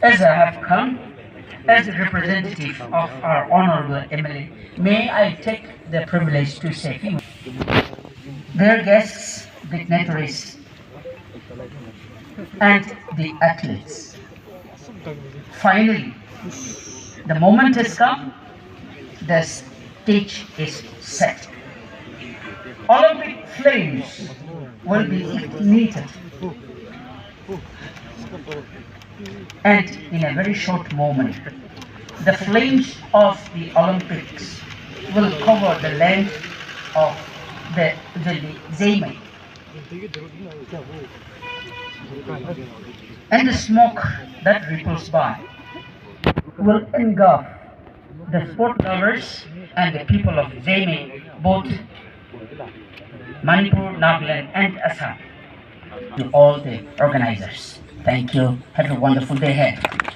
As I have come as a representative of our honorable MLA, may I take the privilege to say a few. Dear guests, dignitaries, and the athletes, finally, the moment has come, the stage is set. Olympic flames will be ignited, and in a very short moment, the flames of the Olympics will cover the land of the Zeme. And the smoke that ripples by will engulf the sport lovers and the people of Zeme, both Manipur, Nagaland, and Assam, to all the organizers. Thank you. Have a wonderful day ahead.